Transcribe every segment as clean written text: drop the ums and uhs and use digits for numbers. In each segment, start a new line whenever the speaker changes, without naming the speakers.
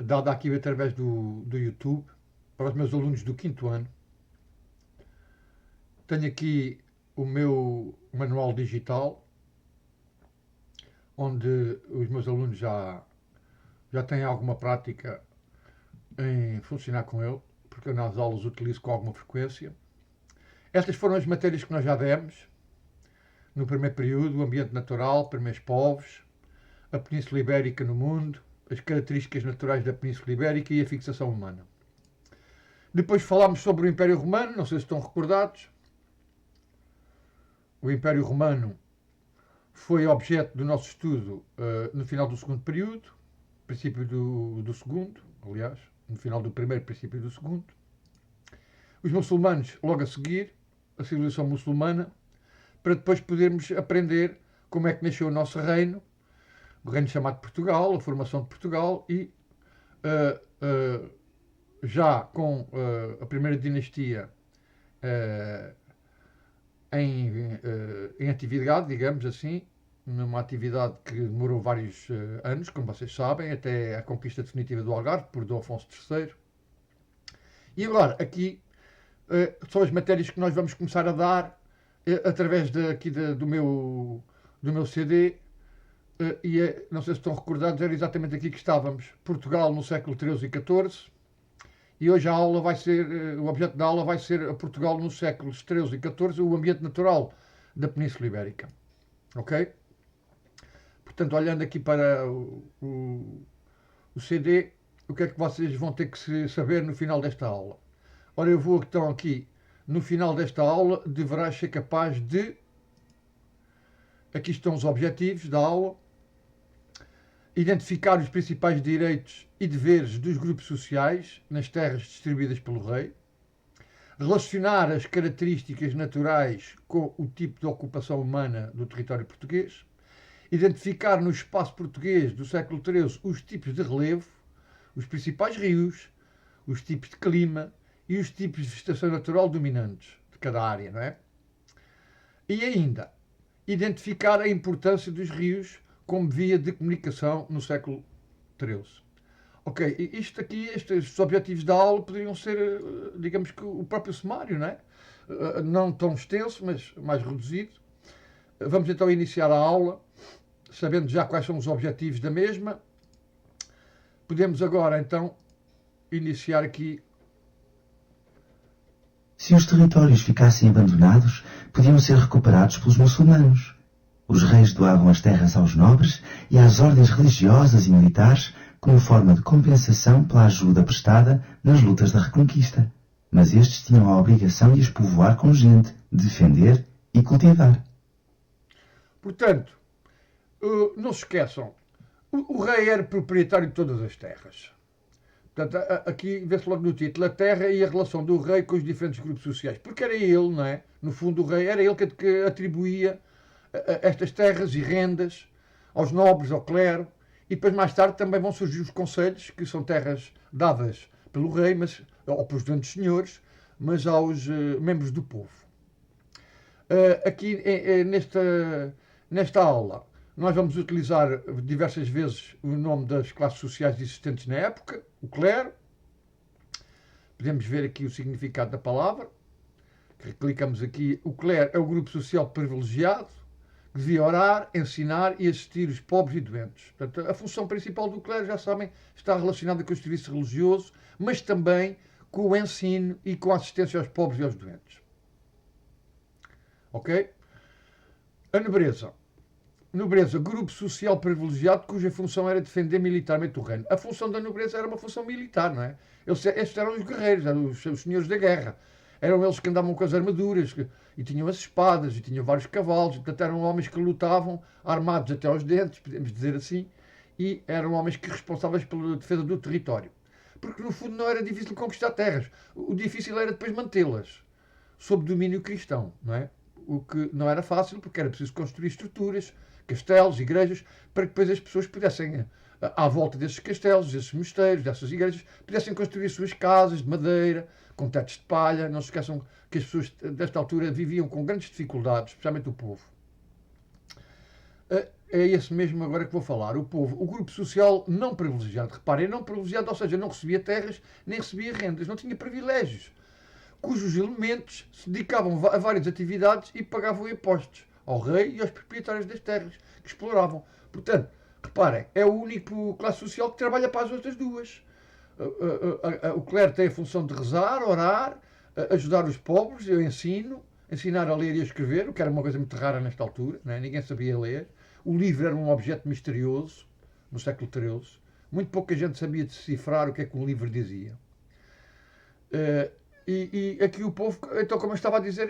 dada aqui através do YouTube, para os meus alunos do quinto ano. Tenho aqui o meu manual digital, onde os meus alunos já têm alguma prática em funcionar com ele, porque eu nas aulas utilizo com alguma frequência. Estas foram as matérias que nós já demos no primeiro período: o ambiente natural, primeiros povos, a Península Ibérica no mundo, as características naturais da Península Ibérica e a fixação humana. Depois falámos sobre o Império Romano, não sei se estão recordados. O Império Romano foi objeto do nosso estudo no final do segundo período, princípio do segundo, aliás, no final do primeiro, princípio do segundo. Os muçulmanos, logo a seguir, a civilização muçulmana, para depois podermos aprender como é que nasceu o nosso reino, o reino chamado Portugal, a formação de Portugal e já com a primeira dinastia em atividade, digamos assim, numa atividade que demorou vários anos, como vocês sabem, até a conquista definitiva do Algarve por Dom Afonso III. E agora, aqui são as matérias que nós vamos começar a dar através do meu CD. E não sei se estão recordados, era exatamente aqui que estávamos: Portugal no século XIII e XIV. E hoje a aula vai ser, o objeto da aula vai ser Portugal nos séculos XIII e XIV, o ambiente natural da Península Ibérica. Ok? Portanto, olhando aqui para o CD, o que é que vocês vão ter que saber no final desta aula? Ora, eu vou então aqui, no final desta aula, deverás ser capaz de... Aqui estão os objetivos da aula. Identificar os principais direitos e deveres dos grupos sociais nas terras distribuídas pelo rei. Relacionar as características naturais com o tipo de ocupação humana do território português. Identificar no espaço português do século XIII os tipos de relevo, os principais rios, os tipos de clima e os tipos de vegetação natural dominantes de cada área, não é? E ainda, identificar a importância dos rios como via de comunicação no século XIII. Ok, isto aqui, estes objetivos da aula poderiam ser, digamos que o próprio sumário, não é? Não tão extenso, mas mais reduzido. Vamos então iniciar a aula, sabendo já quais são os objetivos da mesma. Podemos agora então iniciar aqui.
Se os territórios ficassem abandonados, podiam ser recuperados pelos muçulmanos. Os reis doavam as terras aos nobres e às ordens religiosas e militares como forma de compensação pela ajuda prestada nas lutas da Reconquista. Mas estes tinham a obrigação de as povoar com gente, defender e cultivar.
Portanto, não se esqueçam, o rei era proprietário de todas as terras. Portanto, aqui vê-se logo no título a terra e a relação do rei com os diferentes grupos sociais. Porque era ele, não é? No fundo, o rei era ele que atribuía estas terras e rendas aos nobres, ao clero, e depois mais tarde também vão surgir os conselhos, que são terras dadas pelo rei, ou pelos grandes senhores, mas aos membros do povo. Aqui nesta aula nós vamos utilizar diversas vezes o nome das classes sociais existentes na época, o clero. Podemos ver aqui o significado da palavra. Clicamos aqui. O clero é o grupo social privilegiado que devia orar, ensinar e assistir os pobres e doentes. Portanto, a função principal do clero, já sabem, está relacionada com o serviço religioso, mas também com o ensino e com a assistência aos pobres e aos doentes. Ok? A nobreza. Nobreza, grupo social privilegiado cuja função era defender militarmente o reino. A função da nobreza era uma função militar, não é? Estes eram os guerreiros, eram os senhores da guerra. Eram eles que andavam com as armaduras e tinham as espadas e tinham vários cavalos. Portanto, eram homens que lutavam armados até aos dentes, podemos dizer assim, e eram homens que responsáveis pela defesa do território. Porque, no fundo, não era difícil conquistar terras. O difícil era depois mantê-las sob domínio cristão, não é? O que não era fácil, porque era preciso construir estruturas, castelos, igrejas, para que depois as pessoas pudessem, à volta desses castelos, desses mosteiros, dessas igrejas, pudessem construir suas casas de madeira, com tetos de palha. Não se esqueçam que as pessoas desta altura viviam com grandes dificuldades, especialmente o povo. é esse mesmo agora que vou falar. O povo, o grupo social não privilegiado, reparem, não privilegiado, ou seja, não recebia terras, nem recebia rendas, não tinha privilégios, cujos elementos se dedicavam a várias atividades e pagavam impostos ao rei e aos proprietários das terras que exploravam. Portanto, reparem, é o único classe social que trabalha para as outras duas. O clero tem a função de rezar, orar, ajudar os pobres, eu ensino, ensinar a ler e a escrever, o que era uma coisa muito rara nesta altura, não é? Ninguém sabia ler. O livro era um objeto misterioso no século XIII. Muito pouca gente sabia decifrar o que é que um livro dizia. E aqui o povo, então, como eu estava a dizer,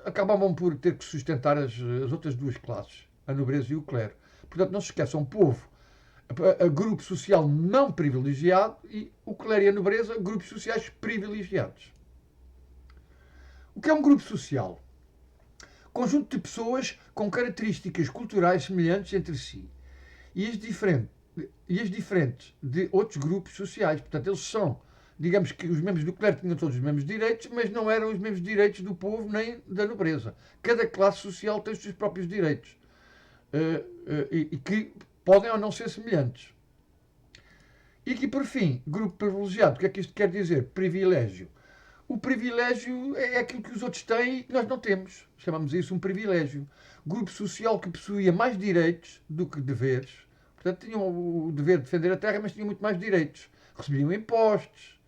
acabavam por ter que sustentar as outras duas classes, a nobreza e o clero. Portanto, não se esqueçam, o povo, a grupo social não privilegiado, e o clero e a nobreza, grupos sociais privilegiados. O que é um grupo social? Conjunto de pessoas com características culturais semelhantes entre si e as diferentes de outros grupos sociais. Portanto, eles são, digamos que os membros do clero tinham todos os mesmos direitos, mas não eram os mesmos direitos do povo nem da nobreza. Cada classe social tem os seus próprios direitos e que podem ou não ser semelhantes. E aqui, por fim, grupo privilegiado. O que é que isto quer dizer? Privilégio. O privilégio é aquilo que os outros têm e que nós não temos. Chamamos isso um privilégio. Grupo social que possuía mais direitos do que deveres. Portanto, tinham o dever de defender a terra, mas tinham muito mais direitos. Recebiam impostos,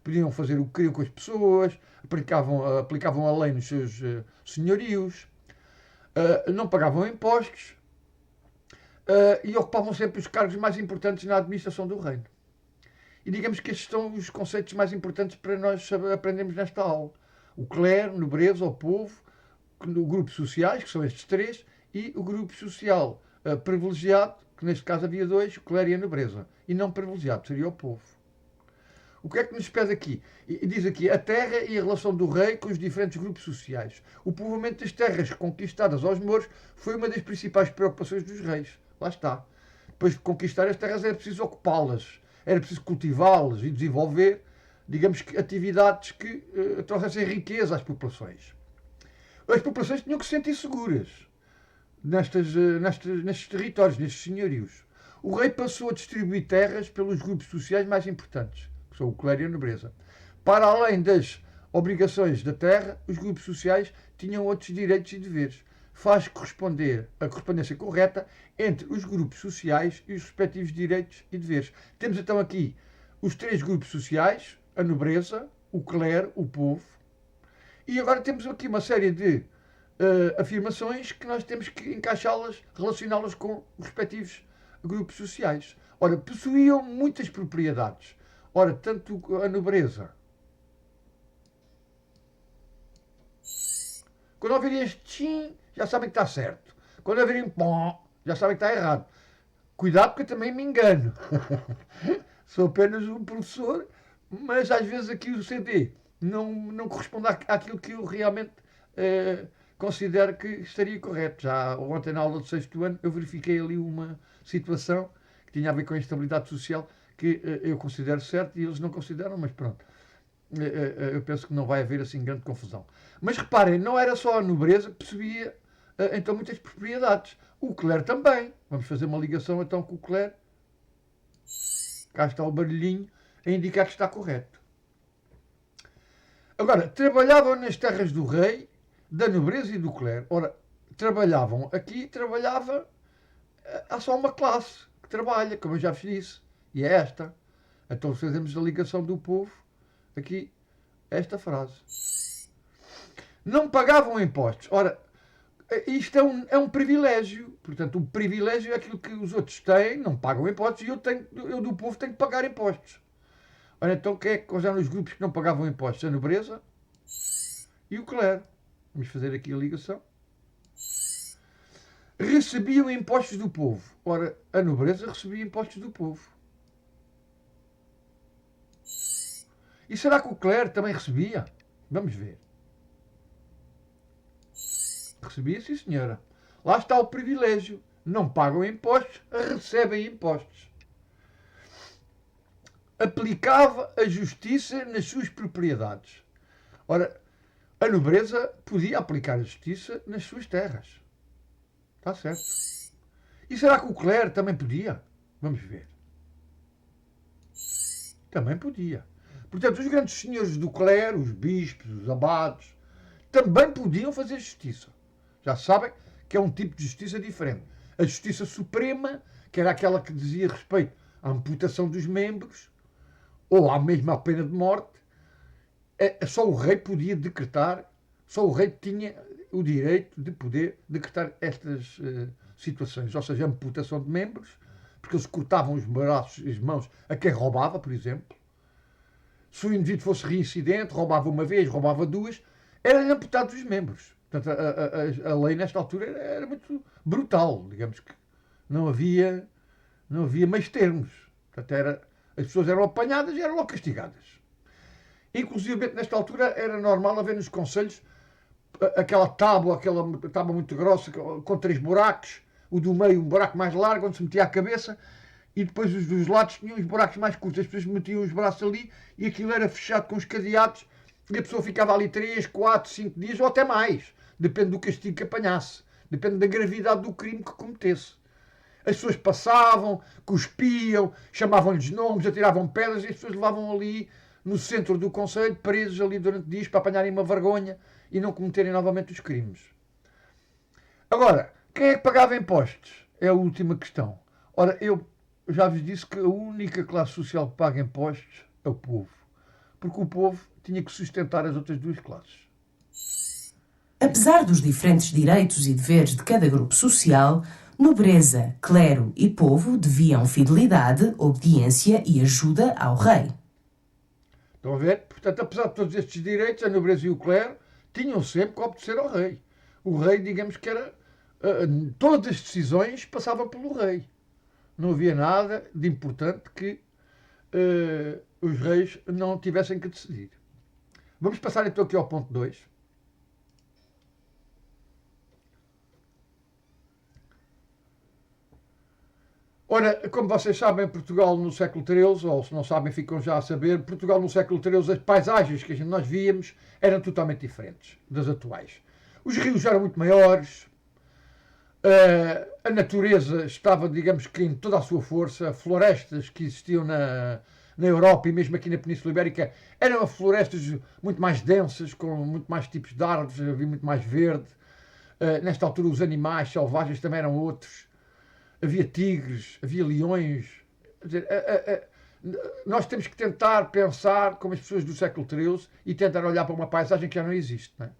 podiam fazer o que queriam com as pessoas, aplicavam a lei nos seus senhorios, não pagavam impostos e ocupavam sempre os cargos mais importantes na administração do reino. E digamos que estes são os conceitos mais importantes para nós aprendermos nesta aula. O clero, nobreza, o povo, o grupo sociais, que são estes três, e o grupo social privilegiado, que neste caso havia dois, o clero e a nobreza. E não privilegiado, seria o povo. O que é que nos pede aqui? E diz aqui a terra e a relação do rei com os diferentes grupos sociais. O povoamento das terras conquistadas aos mouros foi uma das principais preocupações dos reis. Lá está. Depois de conquistar as terras era preciso ocupá-las, era preciso cultivá-las e desenvolver, digamos que, atividades que trouxessem riqueza às populações. As populações tinham que se sentir seguras nestes territórios, nestes senhorios. O rei passou a distribuir terras pelos grupos sociais mais importantes, que são o clero e a nobreza. Para além das obrigações da terra, os grupos sociais tinham outros direitos e deveres. Faz corresponder a correspondência correta entre os grupos sociais e os respectivos direitos e deveres. Temos então aqui os três grupos sociais, a nobreza, o clero, o povo, e agora temos aqui uma série de afirmações que nós temos que encaixá-las, relacioná-las com os respectivos grupos sociais. Ora, possuíam muitas propriedades. Ora, tanto a nobreza. Quando ouvirem este tchim, já sabem que está certo. Quando ouvirem pom, já sabem que está errado. Cuidado porque eu também me engano. Sou apenas um professor, mas às vezes aqui o CD não corresponde àquilo que eu realmente considero que estaria correto. Já ontem na aula do sexto ano eu verifiquei ali uma situação que tinha a ver com a instabilidade social que eu considero certo e eles não consideram, mas pronto. Eu penso que não vai haver assim grande confusão. Mas reparem, não era só a nobreza que possuía então muitas propriedades. O clero também. Vamos fazer uma ligação então com o clero. Cá está o barulhinho a indicar que está correto. Agora, trabalhavam nas terras do rei, da nobreza e do clero. Ora, trabalhavam aqui, há só uma classe que trabalha, como eu já vos disse, e é esta. Então fazemos a ligação do povo aqui, esta frase. Não pagavam impostos. Ora, isto é um privilégio. Portanto, o privilégio é aquilo que os outros têm, não pagam impostos, e eu do povo tenho que pagar impostos. Ora, então quem é que eram os grupos que não pagavam impostos? A nobreza e o clero. Vamos fazer aqui a ligação. Recebiam impostos do povo. Ora, a nobreza recebia impostos do povo. E será que o clero também recebia? Vamos ver. Recebia, sim senhora. Lá está o privilégio. Não pagam impostos, recebem impostos. Aplicava a justiça nas suas propriedades. Ora, a nobreza podia aplicar a justiça nas suas terras. Está certo. E será que o clero também podia? Vamos ver. Também podia. Portanto, os grandes senhores do clero, os bispos, os abades, também podiam fazer justiça. Já sabem que é um tipo de justiça diferente. A justiça suprema, que era aquela que dizia respeito à amputação dos membros, ou à mesma pena de morte, só o rei podia decretar, só o rei tinha o direito de poder decretar estas situações, ou seja, a amputação de membros, porque eles cortavam os braços e as mãos a quem roubava, por exemplo. Se o indivíduo fosse reincidente, roubava uma vez, roubava duas, era-lhe amputado os membros. Portanto, a lei nesta altura era muito brutal, digamos que não havia meios termos. Portanto, as pessoas eram apanhadas e eram logo castigadas. Inclusive, nesta altura, era normal haver nos conselhos aquela tábua muito grossa, com 3 buracos, o do meio um buraco mais largo, onde se metia a cabeça, e depois os dos lados tinham os buracos mais curtos. As pessoas metiam os braços ali e aquilo era fechado com os cadeados e a pessoa ficava ali 3, 4, 5 dias ou até mais. Depende do castigo que apanhasse. Depende da gravidade do crime que cometesse. As pessoas passavam, cuspiam, chamavam-lhes nomes, atiravam pedras e as pessoas levavam ali no centro do concelho, presos ali durante dias para apanharem uma vergonha e não cometerem novamente os crimes. Agora, quem é que pagava impostos? É a última questão. Ora, eu já vos disse que a única classe social que paga impostos é o povo. Porque o povo tinha que sustentar as outras duas classes.
Apesar dos diferentes direitos e deveres de cada grupo social, nobreza, clero e povo deviam fidelidade, obediência e ajuda ao rei.
Estão a ver? Portanto, apesar de todos estes direitos, a nobreza e o clero tinham sempre que obedecer ao rei. O rei, digamos que era... todas as decisões passavam pelo rei. Não havia nada de importante que os reis não tivessem que decidir. Vamos passar então aqui ao ponto 2. Ora, como vocês sabem, Portugal no século XIII, ou se não sabem ficam já a saber, Portugal no século XIII, as paisagens que nós víamos eram totalmente diferentes das atuais. Os rios eram muito maiores, a natureza estava, digamos que em toda a sua força, florestas que existiam na Europa e mesmo aqui na Península Ibérica eram florestas muito mais densas, com muito mais tipos de árvores, havia muito mais verde. Nesta altura os animais selvagens também eram outros. Havia tigres, havia leões. Quer dizer, nós temos que tentar pensar como as pessoas do século XIII e tentar olhar para uma paisagem que já não existe. Não é?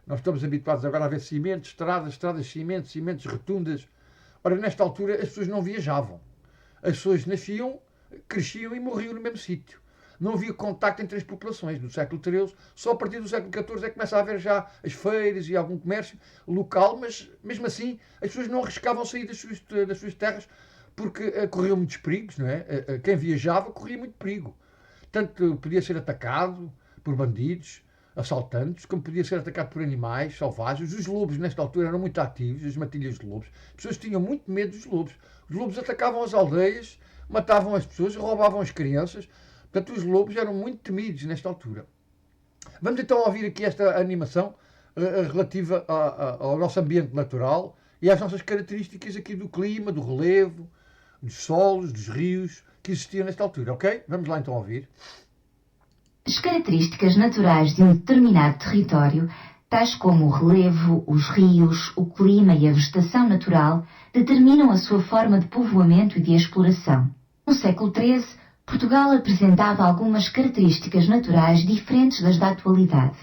Nós estamos habituados agora a ver cimentos, estradas de cimentos, rotundas. Ora, nesta altura as pessoas não viajavam. As pessoas nasciam, cresciam e morriam no mesmo sítio. Não havia contacto entre as populações do século XIII. Só a partir do século XIV é que começa a haver já as feiras e algum comércio local, mas mesmo assim as pessoas não arriscavam sair das suas terras porque corriam muitos perigos, não é? Quem viajava corria muito perigo. Tanto podia ser atacado por bandidos, assaltantes, como podia ser atacado por animais selvagens. Os lobos nesta altura eram muito ativos, as matilhas de lobos. As pessoas tinham muito medo dos lobos. Os lobos atacavam as aldeias, matavam as pessoas, roubavam as crianças. Portanto, os lobos eram muito temidos nesta altura. Vamos então ouvir aqui esta animação relativa ao nosso ambiente natural e às nossas características aqui do clima, do relevo, dos solos, dos rios que existiam nesta altura, ok? Vamos lá então ouvir.
As características naturais de um determinado território, tais como o relevo, os rios, o clima e a vegetação natural, determinam a sua forma de povoamento e de exploração. No século XIII, Portugal apresentava algumas características naturais diferentes das da atualidade.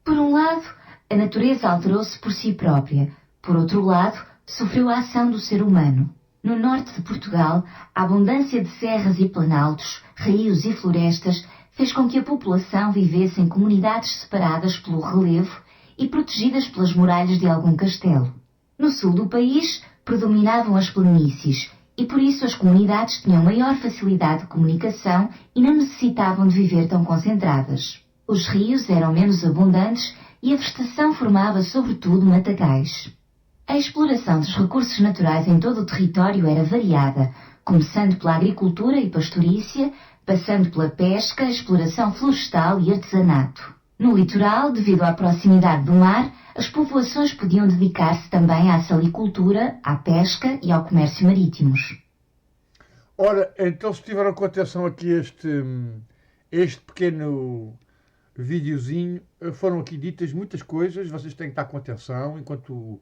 Por um lado, a natureza alterou-se por si própria. Por outro lado, sofreu a ação do ser humano. No norte de Portugal, a abundância de serras e planaltos, rios e florestas fez com que a população vivesse em comunidades separadas pelo relevo e protegidas pelas muralhas de algum castelo. No sul do país, predominavam as planícies, e por isso as comunidades tinham maior facilidade de comunicação e não necessitavam de viver tão concentradas. Os rios eram menos abundantes e a vegetação formava sobretudo matagais. A exploração dos recursos naturais em todo o território era variada, começando pela agricultura e pastorícia, passando pela pesca, exploração florestal e artesanato. No litoral, devido à proximidade do mar, as povoações podiam dedicar-se também à salicultura, à pesca e ao comércio marítimos.
Ora, então se tiveram com atenção aqui este pequeno videozinho, foram aqui ditas muitas coisas, vocês têm que estar com atenção enquanto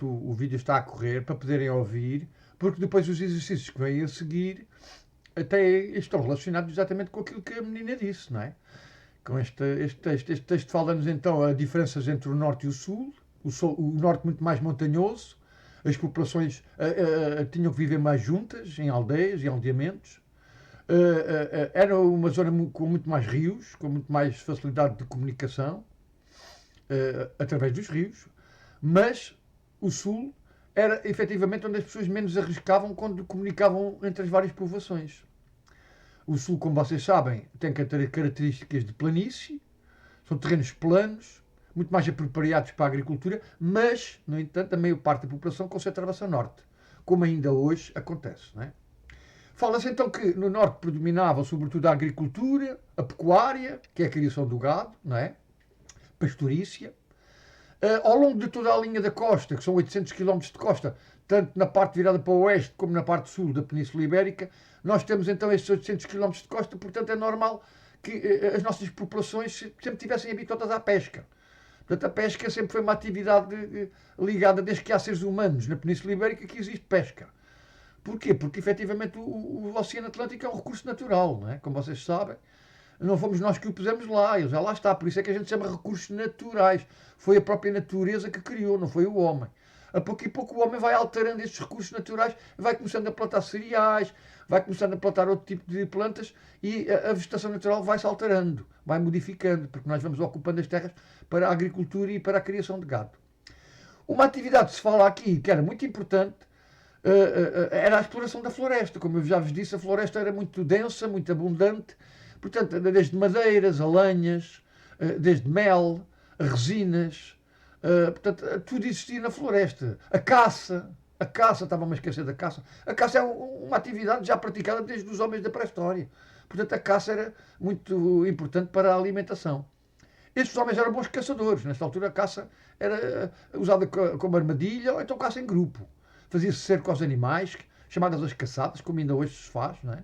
o vídeo está a correr, para poderem ouvir, porque depois os exercícios que vêm a seguir até estão relacionados exatamente com aquilo que a menina disse, não é? Com este texto. Este texto fala-nos então as diferenças entre o norte e o sul, o norte muito mais montanhoso, as populações tinham que viver mais juntas, em aldeias e aldeamentos. Era uma zona com muito mais rios, com muito mais facilidade de comunicação, através dos rios, mas o sul era efetivamente onde as pessoas menos arriscavam quando comunicavam entre as várias povoações. O sul, como vocês sabem, tem características de planície, são terrenos planos, muito mais apropriados para a agricultura, mas, no entanto, a maior parte da população concentrava-se a norte, como ainda hoje acontece, não é? Fala-se então que no norte predominava sobretudo a agricultura, a pecuária, que é a criação do gado, não é? Pastorícia. Ao longo de toda a linha da costa, que são 800 km de costa, tanto na parte virada para o oeste como na parte sul da Península Ibérica, nós temos então estes 800 km de costa, portanto é normal que as nossas populações sempre estivessem habituadas à pesca. Portanto, a pesca sempre foi uma atividade ligada, desde que há seres humanos na Península Ibérica, que existe pesca. Porquê? Porque efetivamente o Oceano Atlântico é um recurso natural, não é? Como vocês sabem. Não fomos nós que o pusemos lá, ele já lá está. Por isso é que a gente chama recursos naturais. Foi a própria natureza que criou, não foi o homem. A pouco e pouco o homem vai alterando estes recursos naturais, vai começando a plantar cereais, vai começando a plantar outro tipo de plantas e a vegetação natural vai-se alterando, vai modificando, porque nós vamos ocupando as terras para a agricultura e para a criação de gado. Uma atividade que se fala aqui, que era muito importante, era a exploração da floresta. Como eu já vos disse, a floresta era muito densa, muito abundante, portanto, desde madeiras a lenhas, desde mel, a resinas, portanto, tudo existia na floresta. A caça, estava-me a esquecer da caça. A caça é uma atividade já praticada desde os homens da pré-história. Portanto, a caça era muito importante para a alimentação. Estes homens eram bons caçadores. Nesta altura, a caça era usada como armadilha ou então caça em grupo. Fazia-se cerco aos animais, chamadas as caçadas, como ainda hoje se faz, não é?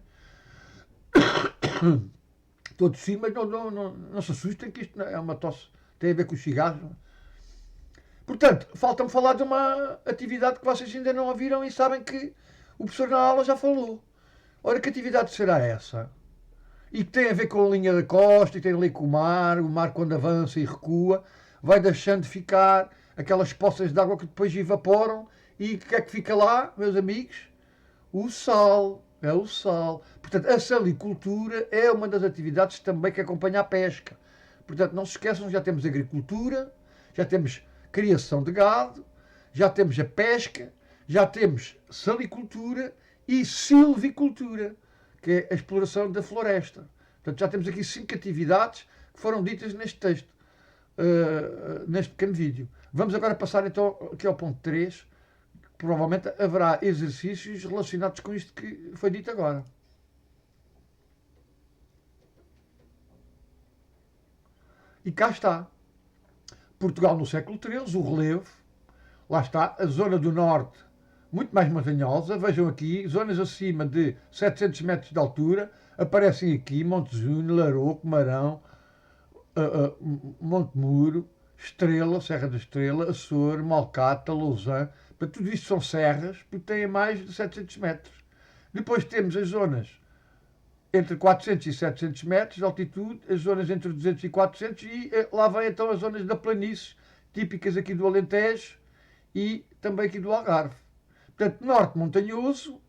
Todos sim, mas não se assustem que isto é uma tosse, tem a ver com os cigarros. Portanto, falta-me falar de uma atividade que vocês ainda não ouviram e sabem que o professor na aula já falou. Ora, que atividade será essa? E que tem a ver com a linha da costa, e tem a ver com o mar quando avança e recua, vai deixando de ficar aquelas poças de água que depois evaporam, e o que é que fica lá, meus amigos? O sal. É o sal. Portanto, a salicultura é uma das atividades também que acompanha a pesca. Portanto, não se esqueçam, já temos agricultura, já temos criação de gado, já temos a pesca, já temos salicultura e silvicultura, que é a exploração da floresta. Portanto, já temos aqui 5 atividades que foram ditas neste texto, neste pequeno vídeo. Vamos agora passar então aqui ao ponto 3. Provavelmente haverá exercícios relacionados com isto que foi dito agora. E cá está. Portugal no século XIII, o relevo. Lá está, a zona do norte, muito mais montanhosa. Vejam aqui, zonas acima de 700 metros de altura. Aparecem aqui Monte Zunho, Laroco, Marão, Monte Muro, Estrela, Serra da Estrela, Açor, Malcata, Lousã. Tudo isto são serras, porque têm mais de 700 metros. Depois temos as zonas entre 400 e 700 metros de altitude, as zonas entre 200 e 400, e lá vem então as zonas da planície, típicas aqui do Alentejo e também aqui do Algarve. Portanto, norte montanhoso,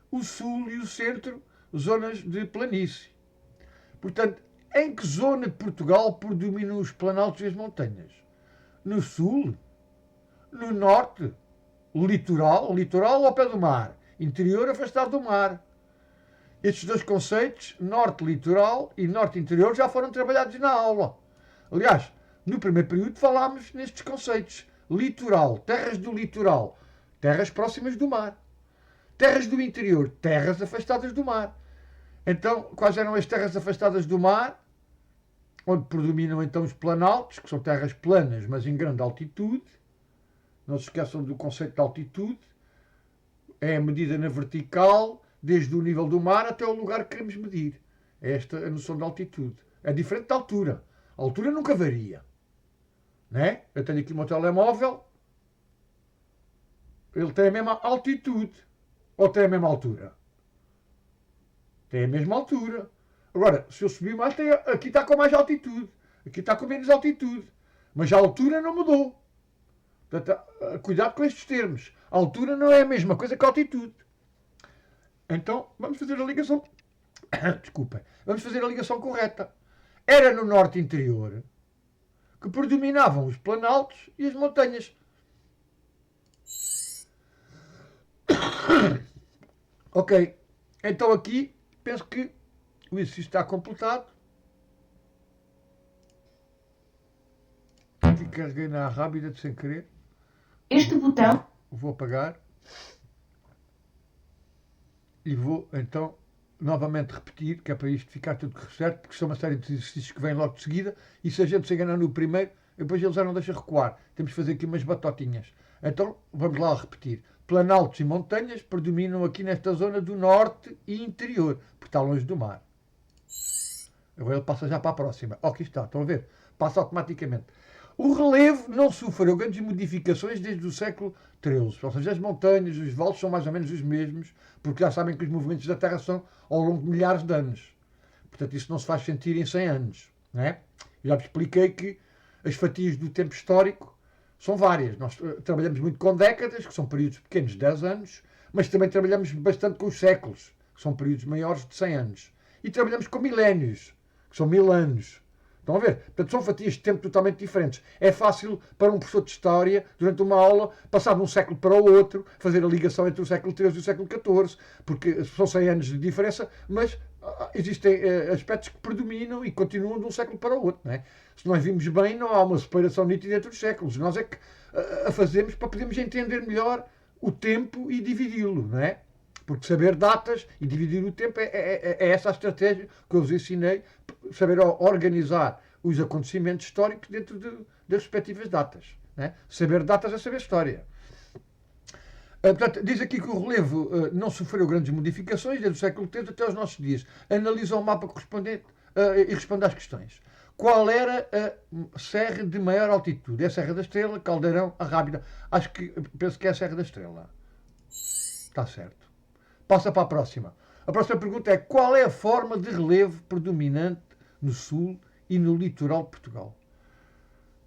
o sul e o centro, zonas de planície. Portanto, em que zona de Portugal predominam os planaltos e as montanhas? No sul? No norte? Litoral ao pé do mar, interior afastado do mar. Estes dois conceitos, norte-litoral e norte-interior, já foram trabalhados na aula. Aliás, no primeiro período falámos nestes conceitos. Litoral, terras do litoral, terras próximas do mar. Terras do interior, terras afastadas do mar. Então, quais eram as terras afastadas do mar? onde predominam então os planaltos, que são terras planas, mas em grande altitude. Não se esqueçam do conceito de altitude. É a medida na vertical, desde o nível do mar até o lugar que queremos medir. É esta a noção de altitude. É diferente da altura. A altura nunca varia. Né? Eu tenho aqui o meu telemóvel, ele tem a mesma altitude. Ou tem a mesma altura? Tem a mesma altura. Agora, se eu subir mais, aqui está com mais altitude. Aqui está com menos altitude. Mas a altura não mudou. Portanto, cuidado com estes termos. A altura não é a mesma coisa que a altitude. Então, vamos fazer a ligação. Desculpem. Vamos fazer a ligação correta. Era no norte interior que predominavam os planaltos e as montanhas. Ok. Então aqui, penso que o exercício está completado. Aqui carreguei na rápida de sem querer.
Este botão
Vou apagar. E vou então novamente repetir, que é para isto ficar tudo certo, porque são uma série de exercícios que vêm logo de seguida, e se a gente se enganar no primeiro, depois eles já não deixam recuar. Temos de fazer aqui umas batotinhas. Então, vamos lá repetir. Planaltos e montanhas predominam aqui nesta zona do norte e interior, porque está longe do mar. Agora ele passa já para a próxima. Aqui está, estão a ver? Passa automaticamente. O relevo não sofreu grandes modificações desde o século XIII. Ou seja, as montanhas, os vales são mais ou menos os mesmos, porque já sabem que os movimentos da Terra são ao longo de milhares de anos. Portanto, isso não se faz sentir em 100 anos. Não é? Já vos expliquei que as fatias do tempo histórico são várias. Nós trabalhamos muito com décadas, que são períodos pequenos de 10 anos, mas também trabalhamos bastante com os séculos, que são períodos maiores de 100 anos. E trabalhamos com milénios, que são 1000 anos. Estão a ver? Portanto, são fatias de tempo totalmente diferentes. É fácil para um professor de História, durante uma aula, passar de um século para o outro, fazer a ligação entre o século XIII e o século XIV, porque são 100 anos de diferença, mas existem aspectos que predominam e continuam de um século para o outro. Não é? Se nós vimos bem, não há uma separação nítida entre os séculos. Nós é que a fazemos para podermos entender melhor o tempo e dividi-lo, não é? Porque saber datas e dividir o tempo é essa a estratégia que eu vos ensinei, saber organizar os acontecimentos históricos dentro das respectivas datas. Né? Saber datas é saber história. Portanto, diz aqui que o relevo não sofreu grandes modificações desde o século XIII até aos nossos dias. Analisa o mapa correspondente e responde às questões. Qual era a serra de maior altitude? É a Serra da Estrela, Caldeirão, a Rábida. Penso que é a Serra da Estrela. Está certo. Passa para a próxima. A próxima pergunta é: qual é a forma de relevo predominante no sul e no litoral de Portugal?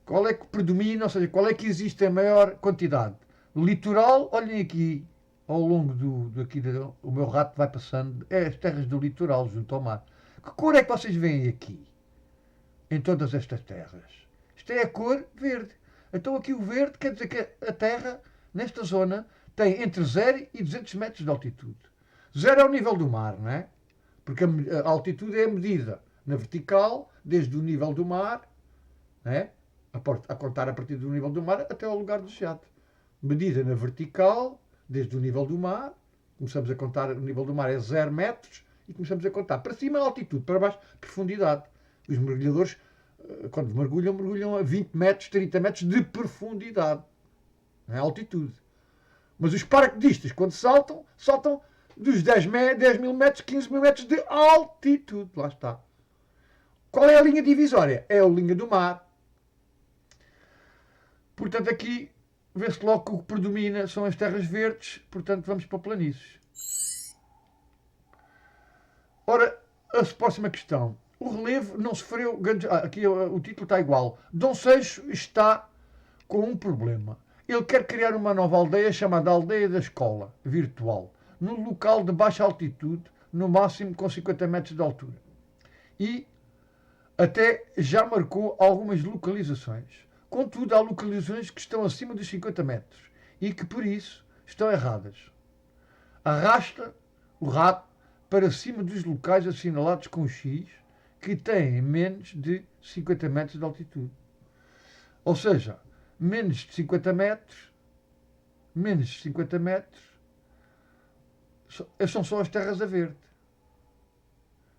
Qual é que predomina, ou seja, qual é que existe em maior quantidade? Litoral, olhem aqui, ao longo o meu rato vai passando, é as terras do litoral, junto ao mar. Que cor é que vocês veem aqui? Em todas estas terras. Isto é a cor verde. Então aqui o verde quer dizer que a terra, nesta zona, tem entre 0 e 200 metros de altitude. 0 é o nível do mar, não é? Porque a altitude é a medida na vertical, desde o nível do mar, não é? A contar a partir do nível do mar até ao lugar desejado. Medida na vertical, desde o nível do mar, começamos a contar, o nível do mar é 0 metros, e começamos a contar para cima a altitude, para baixo profundidade. Os mergulhadores, quando mergulham a 20 metros, 30 metros de profundidade. Não é altitude. Mas os paraquedistas, quando saltam dos 10 mil metros, 15 mil metros de altitude. Lá está. Qual é a linha divisória? É a linha do mar. Portanto, aqui vê-se logo que o que predomina são as terras verdes. Portanto, vamos para planícies. Ora, a próxima questão. O relevo não sofreu grandes... aqui o título está igual. Dom Seixo está com um problema. Ele quer criar uma nova aldeia chamada Aldeia da Escola, virtual, num local de baixa altitude, no máximo com 50 metros de altura. E até já marcou algumas localizações. Contudo, há localizações que estão acima dos 50 metros e que, por isso, estão erradas. Arrasta o rato para cima dos locais assinalados com X que têm menos de 50 metros de altitude. Ou seja, menos de 50 metros são só as terras a verde.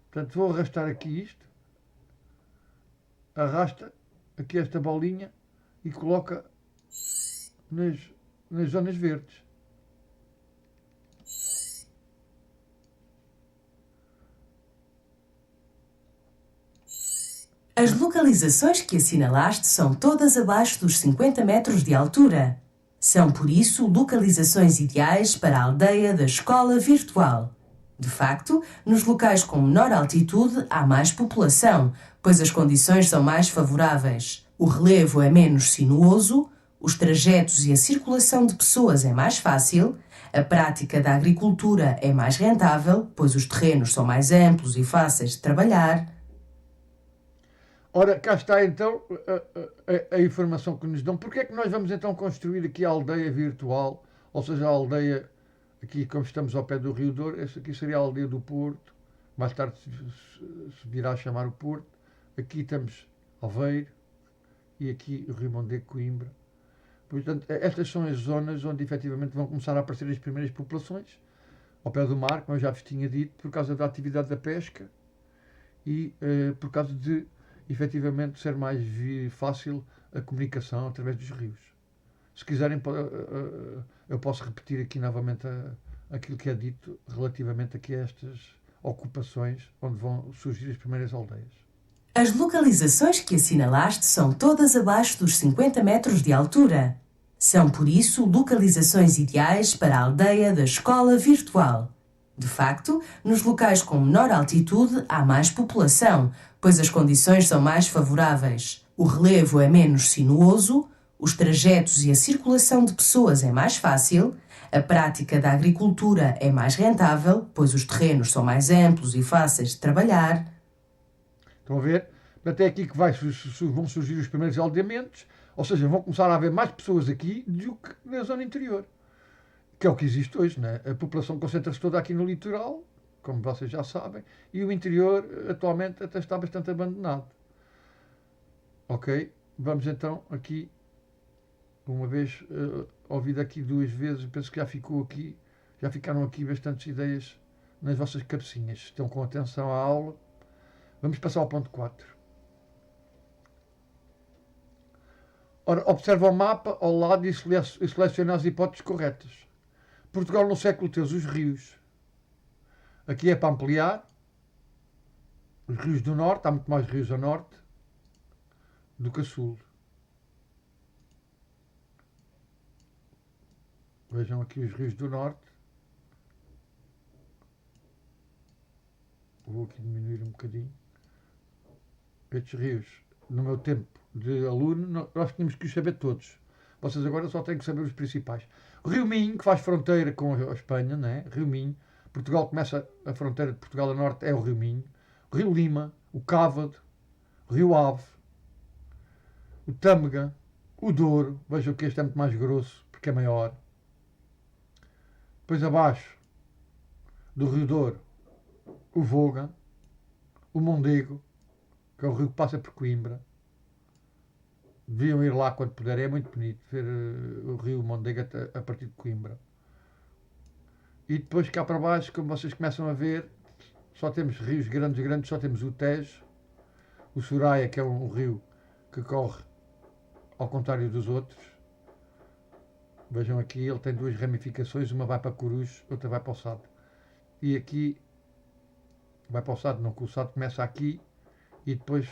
Portanto, vou arrastar aqui isto. arrasta aqui esta bolinha e coloca nas zonas verdes.
As localizações que assinalaste são todas abaixo dos 50 metros de altura. São, por isso, localizações ideais para a aldeia da escola virtual. De facto, nos locais com menor altitude há mais população, pois as condições são mais favoráveis. O relevo é menos sinuoso, os trajetos e a circulação de pessoas é mais fácil, a prática da agricultura é mais rentável, pois os terrenos são mais amplos e fáceis de trabalhar.
Ora, cá está então a informação que nos dão. Porquê é que nós vamos então construir aqui a aldeia virtual, ou seja, a aldeia, aqui como estamos ao pé do Rio Douro, essa aqui seria a aldeia do Porto, mais tarde se virá a chamar o Porto, aqui temos Aveiro e aqui o Rio Mondego, Coimbra. Portanto, estas são as zonas onde efetivamente vão começar a aparecer as primeiras populações, ao pé do mar, como eu já vos tinha dito, por causa da atividade da pesca e por causa de efetivamente ser mais fácil a comunicação através dos rios. Se quiserem, eu posso repetir aqui novamente aquilo que é dito relativamente aqui a estas ocupações onde vão surgir as primeiras aldeias.
As localizações que assinalaste são todas abaixo dos 50 metros de altura. São, por isso, localizações ideais para a aldeia da escola virtual. De facto, nos locais com menor altitude há mais população, pois as condições são mais favoráveis. O relevo é menos sinuoso, os trajetos e a circulação de pessoas é mais fácil, a prática da agricultura é mais rentável, pois os terrenos são mais amplos e fáceis de trabalhar.
Estão a ver? Até aqui que vão surgir os primeiros aldeamentos, ou seja, vão começar a haver mais pessoas aqui do que na zona interior. Que é o que existe hoje, né? A população concentra-se toda aqui no litoral, como vocês já sabem, e o interior atualmente até está bastante abandonado. Ok? Vamos então aqui, uma vez ouvido aqui 2 vezes, penso que já ficaram aqui bastantes ideias nas vossas cabecinhas. Estão com atenção à aula. Vamos passar ao ponto 4. Ora, observa o mapa ao lado e seleciona as hipóteses corretas. Portugal no século XIII, os rios. Aqui é para ampliar. Os rios do norte, há muito mais rios a norte do que a sul. Vejam aqui os rios do norte. Vou aqui diminuir um bocadinho. Estes rios, no meu tempo de aluno, nós tínhamos que os saber todos. Vocês agora só têm que saber os principais. O Rio Minho, que faz fronteira com a Espanha, né? Rio Minho. Portugal começa a fronteira de Portugal a norte, é o Rio Minho. O Rio Lima, o Cávado, o Rio Ave, o Tâmega, o Douro. Vejam que este é muito mais grosso, porque é maior. Depois abaixo do Rio Douro, o Voga, o Mondego, que é o rio que passa por Coimbra. Deviam ir lá quando puderem, é muito bonito ver o rio Mondego a partir de Coimbra. E depois cá para baixo, como vocês começam a ver, só temos rios grandes, só temos o Tejo, o Soraya, que é um rio que corre ao contrário dos outros. Vejam aqui, ele tem 2 ramificações, uma vai para Corujo, outra vai para o Sado. E aqui vai para o Sado, não, que o Sado começa aqui e depois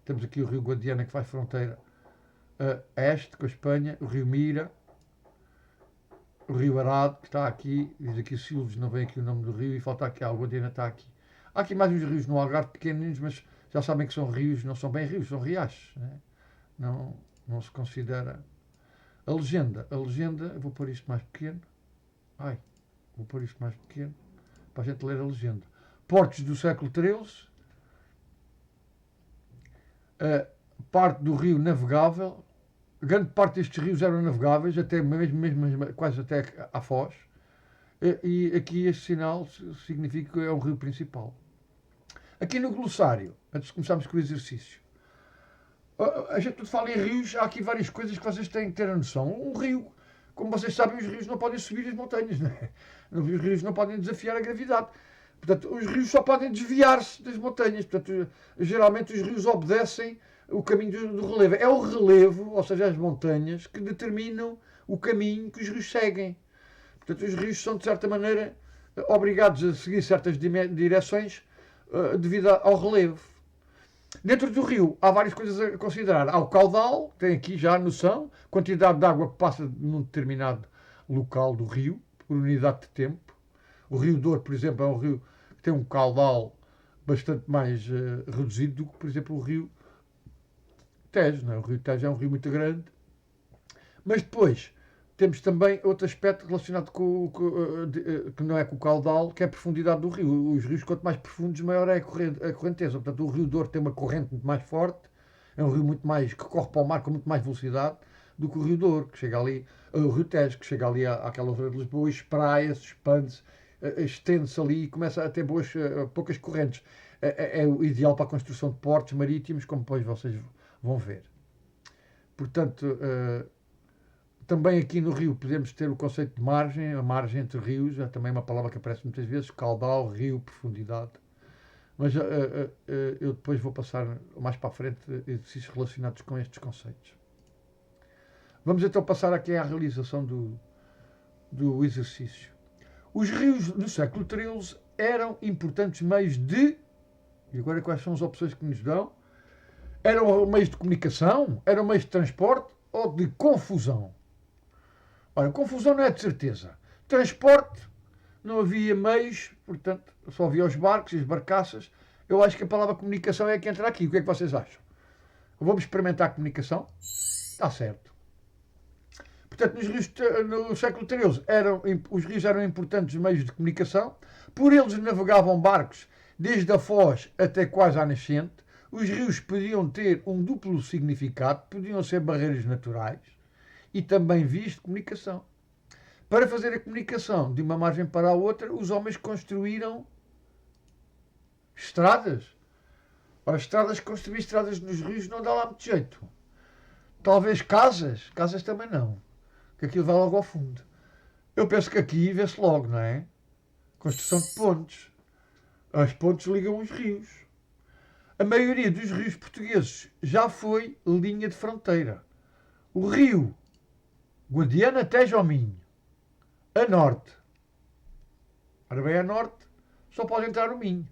temos aqui o rio Guadiana, que faz fronteira a este com a Espanha, o rio Mira, o rio Arado, que está aqui, diz aqui o Silves, não vem aqui o nome do rio, e falta aqui, o Guadiana está aqui. Há aqui mais uns rios no Algarve pequeninos, mas já sabem que são rios, não são bem rios, são riachos, né? Não se considera. A legenda, eu vou pôr isto mais pequeno, vou pôr isto mais pequeno, para a gente ler a legenda. Portos do século XIII, parte do rio navegável, grande parte destes rios eram navegáveis, até mesmo quase até à Foz, e aqui este sinal significa que é um rio principal. Aqui no glossário, antes de começarmos com o exercício, a gente tudo fala em rios, há aqui várias coisas que vocês têm que ter a noção. Um rio, como vocês sabem, os rios não podem subir as montanhas, não é? Os rios não podem desafiar a gravidade. Portanto, os rios só podem desviar-se das montanhas. Portanto, geralmente os rios obedecem o caminho do relevo. É o relevo, ou seja, as montanhas, que determinam o caminho que os rios seguem. Portanto, os rios são, de certa maneira, obrigados a seguir certas direções devido ao relevo. Dentro do rio há várias coisas a considerar. Há o caudal, tem aqui já a noção, quantidade de água que passa num determinado local do rio, por unidade de tempo. O Rio Douro, por exemplo, é um rio que tem um caudal bastante mais reduzido do que, por exemplo, o Rio Tejo. Não é? O Rio Tejo é um rio muito grande. Mas depois temos também outro aspecto relacionado que não é com o caudal, que é a profundidade do rio. Os rios, quanto mais profundos, maior é a correnteza. Portanto, o Rio Douro tem uma corrente muito mais forte, é um rio muito mais, que corre para o mar com muito mais velocidade do que o Rio Douro, que chega ali, o Rio Tejo, que chega ali àquela zona de Lisboa, espraia-se, expande-se, estende-se ali e começa a ter poucas correntes. É o ideal para a construção de portos marítimos, como depois vocês vão ver. Portanto, também aqui no rio podemos ter o conceito de margem, a margem entre rios, é também uma palavra que aparece muitas vezes, caudal, rio, profundidade. Mas eu depois vou passar mais para a frente exercícios relacionados com estes conceitos. Vamos então passar aqui à realização do exercício. Os rios no século XIII eram importantes meios de... E agora quais são as opções que nos dão? Eram meios de comunicação? Eram meios de transporte? Ou de confusão? Ora, confusão não é de certeza. Transporte, não havia meios, portanto, só havia os barcos e as barcaças. Eu acho que a palavra comunicação é a que entra aqui. O que é que vocês acham? Vamos experimentar a comunicação? Está certo. Portanto, no século XIII, os rios eram importantes meios de comunicação. Por eles navegavam barcos desde a Foz até quase à nascente. Os rios podiam ter um duplo significado, podiam ser barreiras naturais e também vias de comunicação. Para fazer a comunicação de uma margem para a outra, os homens construíram estradas. Ora, construir estradas nos rios não dá lá muito jeito. Talvez casas também não, que aquilo vai logo ao fundo. Eu penso que aqui vê-se logo, não é? Construção de pontes. As pontes ligam os rios. A maioria dos rios portugueses já foi linha de fronteira. O rio Guadiana, Tejo ao Minho. A norte. Ora bem, a norte só pode entrar o Minho.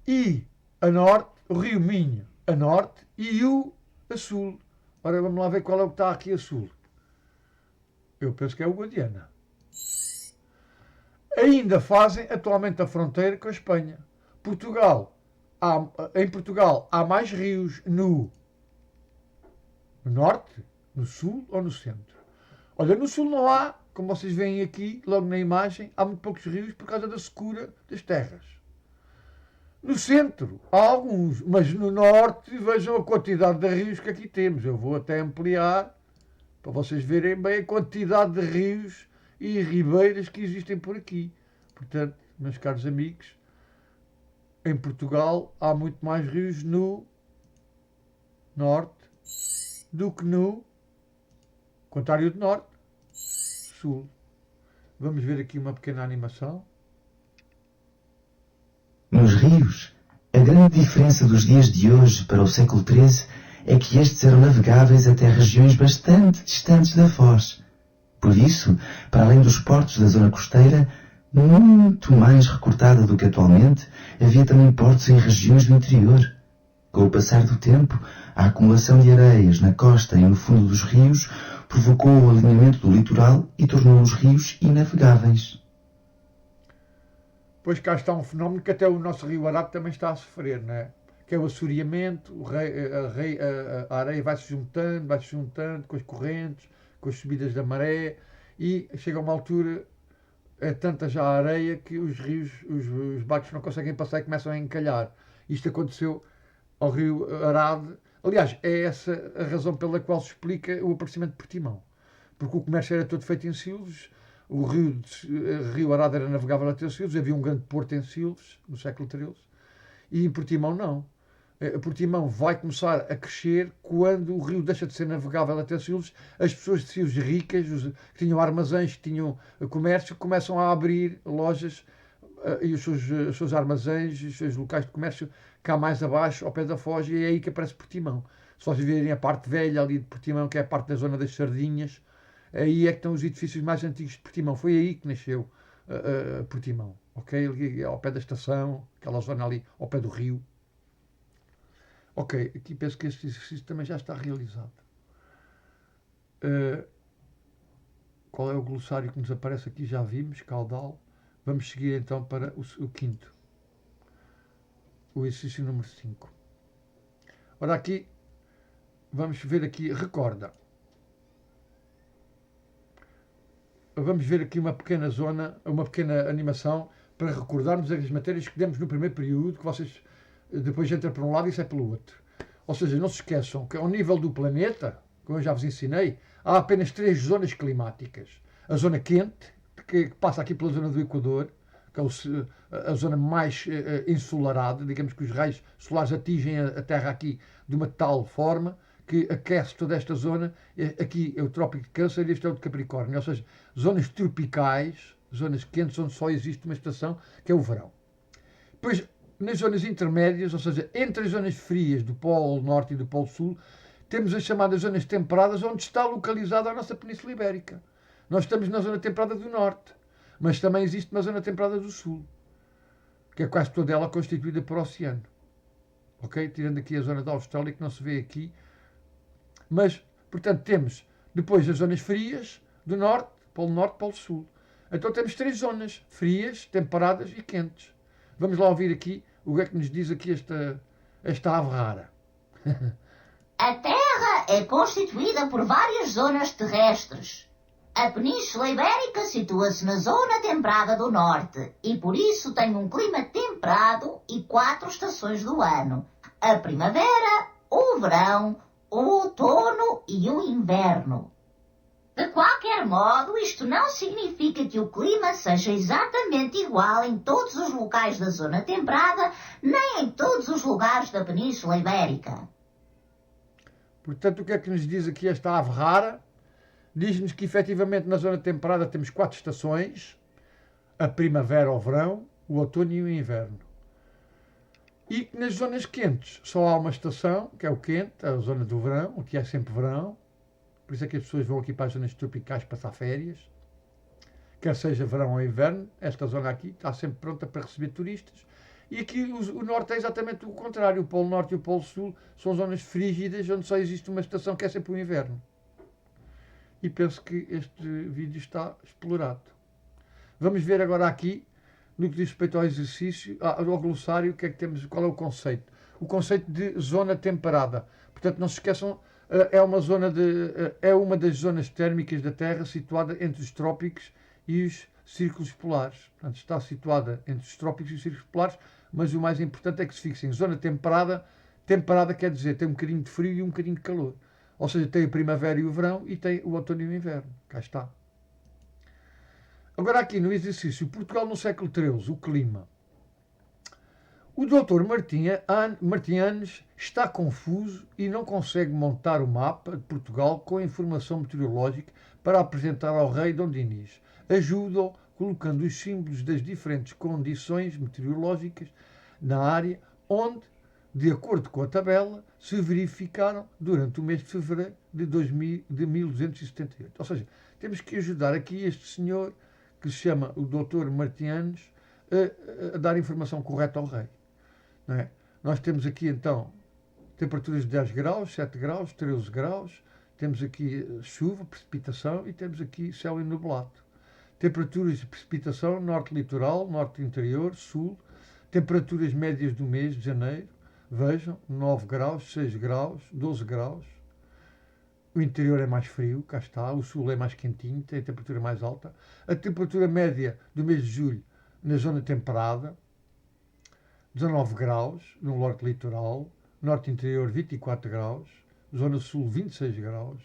E a norte, o rio Minho a norte e o a sul. Ora, vamos lá ver qual é o que está aqui a sul. Eu penso que é o Guadiana. Ainda fazem atualmente a fronteira com a Espanha. Em Portugal há mais rios no norte, no sul ou no centro? Olha, no sul não há, como vocês veem aqui, logo na imagem, há muito poucos rios por causa da secura das terras. No centro há alguns, mas no norte vejam a quantidade de rios que aqui temos. Eu vou até ampliar para vocês verem bem a quantidade de rios e ribeiras que existem por aqui. Portanto, meus caros amigos, em Portugal há muito mais rios no norte do que no contrário do norte, sul. Vamos ver aqui uma pequena animação.
Nos rios, a grande diferença dos dias de hoje para o século XIII é que estes eram navegáveis até regiões bastante distantes da Foz. Por isso, para além dos portos da zona costeira, muito mais recortada do que atualmente, havia também portos em regiões do interior. Com o passar do tempo, a acumulação de areias na costa e no fundo dos rios provocou o alinhamento do litoral e tornou os rios inavegáveis.
Pois cá está um fenómeno que até o nosso rio Arado também está a sofrer, não é? Que é o assoreamento, a areia vai-se juntando com as correntes, com as subidas da maré e chega a uma altura, é tanta já a areia que os rios, os barcos não conseguem passar e começam a encalhar. Isto aconteceu ao rio Arado. Aliás, é essa a razão pela qual se explica o aparecimento de Portimão. Porque o comércio era todo feito em Silves, o rio Arado era navegável até Silves, havia um grande porto em Silves, no século XIII, e em Portimão não. Portimão vai começar a crescer quando o rio deixa de ser navegável até Silves. As pessoas de Silves ricas, que tinham armazéns, que tinham comércio, começam a abrir lojas e os seus armazéns, os seus locais de comércio cá mais abaixo, ao pé da Foz, e é aí que aparece Portimão. Se vocês virem a parte velha ali de Portimão, que é a parte da zona das Sardinhas, aí é que estão os edifícios mais antigos de Portimão. Foi aí que nasceu Portimão, ok? Ali ao pé da estação, aquela zona ali ao pé do rio. Ok, aqui penso que este exercício também já está realizado. Qual é o glossário que nos aparece aqui? Já vimos, caudal. Vamos seguir então para o quinto. O exercício número 5. Ora aqui, vamos ver aqui, recorda. Vamos ver aqui uma pequena zona, uma pequena animação para recordarmos as matérias que demos no primeiro período, que vocês depois entram por um lado e sai pelo outro. Ou seja, não se esqueçam que ao nível do planeta, como eu já vos ensinei, há apenas 3 zonas climáticas. A zona quente, que passa aqui pela zona do Equador, que é a zona mais ensolarada, digamos que os raios solares atingem a Terra aqui de uma tal forma que aquece toda esta zona. Aqui é o Trópico de Câncer e este é o de Capricórnio, ou seja, zonas tropicais, zonas quentes, onde só existe uma estação, que é o verão. Depois, nas zonas intermédias, ou seja, entre as zonas frias do Polo Norte e do Polo Sul, temos as chamadas zonas temperadas, onde está localizada a nossa Península Ibérica. Nós estamos na zona temperada do Norte, mas também existe uma zona temperada do Sul, que é quase toda ela constituída por oceano. Ok? Tirando aqui a zona da Austrália, que não se vê aqui. Mas, portanto, temos depois as zonas frias do Norte, Polo Sul. Então temos 3 zonas, frias, temperadas e quentes. Vamos lá ouvir aqui o que é que nos diz aqui esta ave rara.
A Terra é constituída por várias zonas terrestres. A Península Ibérica situa-se na zona temperada do Norte e por isso tem um clima temperado e 4 estações do ano: a primavera, o verão, o outono e o inverno. De qualquer modo, isto não significa que o clima seja exatamente igual em todos os locais da zona temperada, nem em todos os lugares da Península Ibérica.
Portanto, o que é que nos diz aqui esta ave rara? Diz-nos que efetivamente na zona temperada temos 4 estações: a primavera ou verão, o outono e o inverno. E nas zonas quentes só há uma estação, que é o quente, a zona do verão, que é sempre verão. Por isso é que as pessoas vão aqui para as zonas tropicais passar férias. Quer seja verão ou inverno, esta zona aqui está sempre pronta para receber turistas. E aqui o norte é exatamente o contrário. O Polo Norte e o Polo Sul são zonas frígidas, onde só existe uma estação, que é sempre o inverno. E penso que este vídeo está explorado. Vamos ver agora aqui, no que diz respeito ao exercício, ao glossário, o que é que temos, qual é o conceito? O conceito de zona temperada. Portanto, não se esqueçam, é uma das zonas térmicas da Terra situada entre os trópicos e os círculos polares. Portanto, está situada entre os trópicos e os círculos polares, mas o mais importante é que se fixem. Zona temperada, temperada quer dizer tem um bocadinho de frio e um bocadinho de calor. Ou seja, tem a primavera e o verão e tem o outono e o inverno. Cá está. Agora aqui no exercício, Portugal no século XIII, o clima. O Dr. Martinianes está confuso e não consegue montar o mapa de Portugal com a informação meteorológica para apresentar ao rei Dom Dinis. Ajuda-o colocando os símbolos das diferentes condições meteorológicas na área onde, de acordo com a tabela, se verificaram durante o mês de fevereiro de 1278. Ou seja, temos que ajudar aqui este senhor, que se chama o Dr. Martinianes, a dar informação correta ao rei. Não é? Nós temos aqui então temperaturas de 10 graus, 7 graus, 13 graus, temos aqui chuva, precipitação e temos aqui céu enublado. Temperaturas de precipitação, norte litoral, norte interior, sul, temperaturas médias do mês de janeiro, vejam, 9 graus, 6 graus, 12 graus. O interior é mais frio, cá está, o sul é mais quentinho, tem a temperatura mais alta. A temperatura média do mês de julho na zona temperada, 19 graus, no norte litoral, norte interior 24 graus, zona sul 26 graus,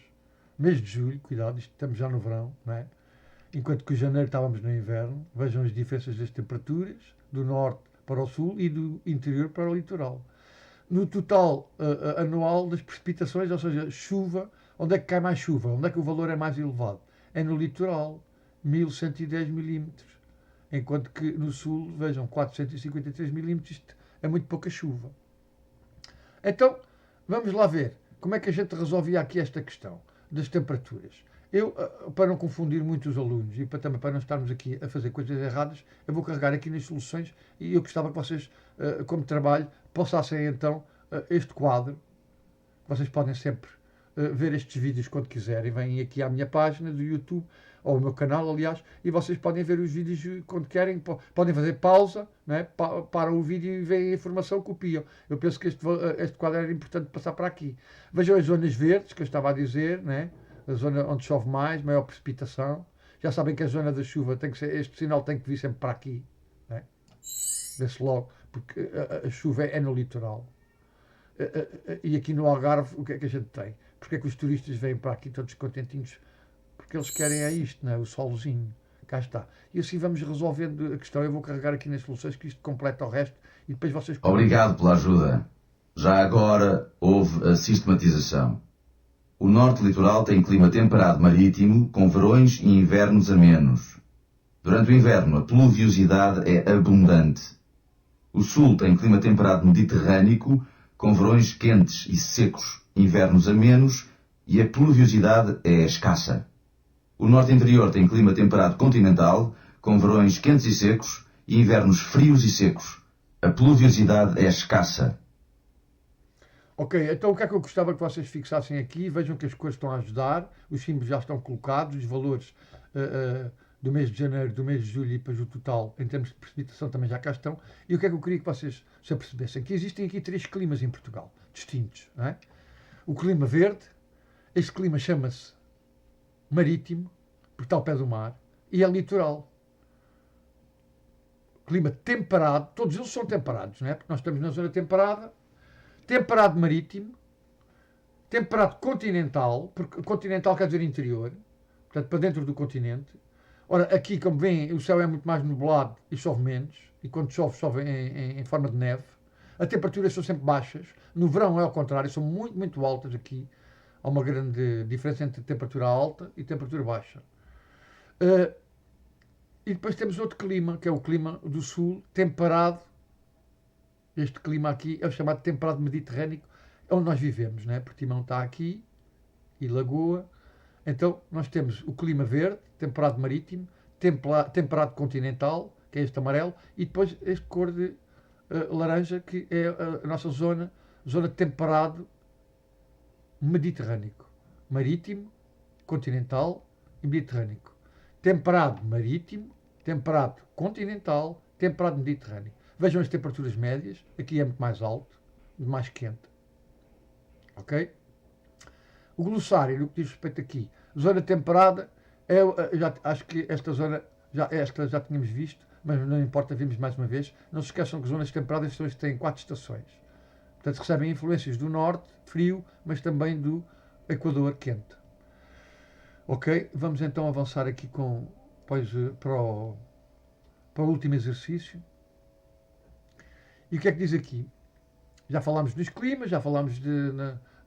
mês de julho, cuidado, estamos já no verão, não é? Enquanto que em janeiro estávamos no inverno. Vejam as diferenças das temperaturas, do norte para o sul e do interior para o litoral. no total anual das precipitações, ou seja, chuva, onde é que cai mais chuva? Onde é que o valor é mais elevado? É no litoral, 1110 milímetros. Enquanto que no sul, vejam, 453 milímetros, isto é muito pouca chuva. Então, vamos lá ver como é que a gente resolvia aqui esta questão das temperaturas. Eu, para não confundir muito os alunos e também para não estarmos aqui a fazer coisas erradas, eu vou carregar aqui nas soluções e eu gostava que vocês, como trabalho, passassem então este quadro. Vocês podem sempre ver estes vídeos quando quiserem. Vêm aqui à minha página do YouTube, ou ao meu canal, aliás, e vocês podem ver os vídeos quando querem. Podem fazer pausa, né? Param o vídeo e veem a informação, copiam. Eu penso que este quadro era importante passar para aqui. Vejam as zonas verdes, que eu estava a dizer, né? A zona onde chove mais, maior precipitação. Já sabem que a zona da chuva tem que ser, este sinal tem que vir sempre para aqui, né? Vê-se logo, porque a chuva é no litoral. E aqui no Algarve, o que é que a gente tem? Porque é que os turistas vêm para aqui todos contentinhos? Porque eles querem é isto, não é? O solzinho. Cá está. E assim vamos resolvendo a questão. Eu vou carregar aqui nas soluções que isto completa o resto e depois vocês...
Obrigado pela ajuda. Já agora houve a sistematização. O norte litoral tem clima temperado marítimo, com verões e invernos amenos. Durante o inverno, a pluviosidade é abundante. O sul tem clima temperado mediterrâneo, com verões quentes e secos, invernos amenos e a pluviosidade é escassa. O norte interior tem clima temperado continental, com verões quentes e secos e invernos frios e secos. A pluviosidade é escassa.
Ok, então o que é que eu gostava que vocês fixassem aqui? Vejam que as cores estão a ajudar, os símbolos já estão colocados, os valores do mês de janeiro, do mês de julho e depois o total em termos de precipitação também já cá estão. E o que é que eu queria que vocês se apercebessem? Que existem aqui 3 climas em Portugal, distintos. Não é? O clima verde, este clima chama-se marítimo, porque está ao pé do mar, e é litoral. Clima temperado, todos eles são temperados, não é? Porque nós estamos na zona temperada, temperado marítimo, temperado continental, porque continental quer dizer interior, portanto para dentro do continente. Ora, aqui, como veem, o céu é muito mais nublado e chove menos, e quando chove, chove em forma de neve. As temperaturas são sempre baixas. No verão é ao contrário, são muito, muito altas aqui. Há uma grande diferença entre temperatura alta e temperatura baixa. E depois temos outro clima, que é o clima do sul, temperado. Este clima aqui é o chamado temperado mediterrâneo, onde nós vivemos, né? Portimão está aqui, e Lagoa. Então, nós temos o clima verde, temperado marítimo, temperado continental, que é este amarelo, e depois este cor de laranja, que é a nossa zona de temperado mediterrâneo. Marítimo, continental e mediterrâneo. Temperado marítimo, temperado continental, temperado mediterrâneo. Vejam as temperaturas médias, aqui é muito mais alto, muito mais quente. Ok? O glossário, no que diz respeito aqui, zona temperada, acho que esta zona, já tínhamos visto, mas não importa, vimos mais uma vez. Não se esqueçam que zonas temperadas são as que têm 4 estações. Portanto, recebem influências do norte, frio, mas também do Equador, quente. Ok, vamos então avançar aqui para o último exercício. E o que é que diz aqui? Já falámos dos climas, já falámos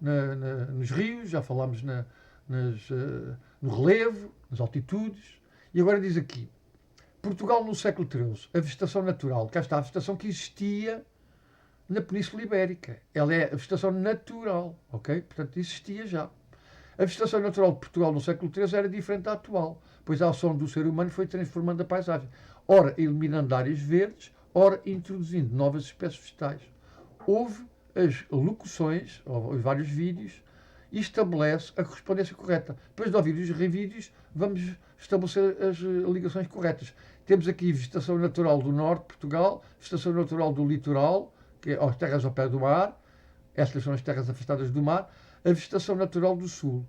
nos rios, já falámos no relevo, nas altitudes. E agora diz aqui, Portugal no século XIII, a vegetação natural, cá está a vegetação que existia na Península Ibérica. Ela é a vegetação natural, ok? Portanto, existia já. A vegetação natural de Portugal no século XIII era diferente da atual, pois a ação do ser humano foi transformando a paisagem, ora eliminando áreas verdes, ora introduzindo novas espécies vegetais. Houve as locuções, ou os vários vídeos, e estabelece a correspondência correta. Depois de ouvir os revídeos, vamos estabelecer as ligações corretas. Temos aqui vegetação natural do norte de Portugal, vegetação natural do litoral, que é as terras ao pé do mar, estas são as terras afastadas do mar, a vegetação natural do sul,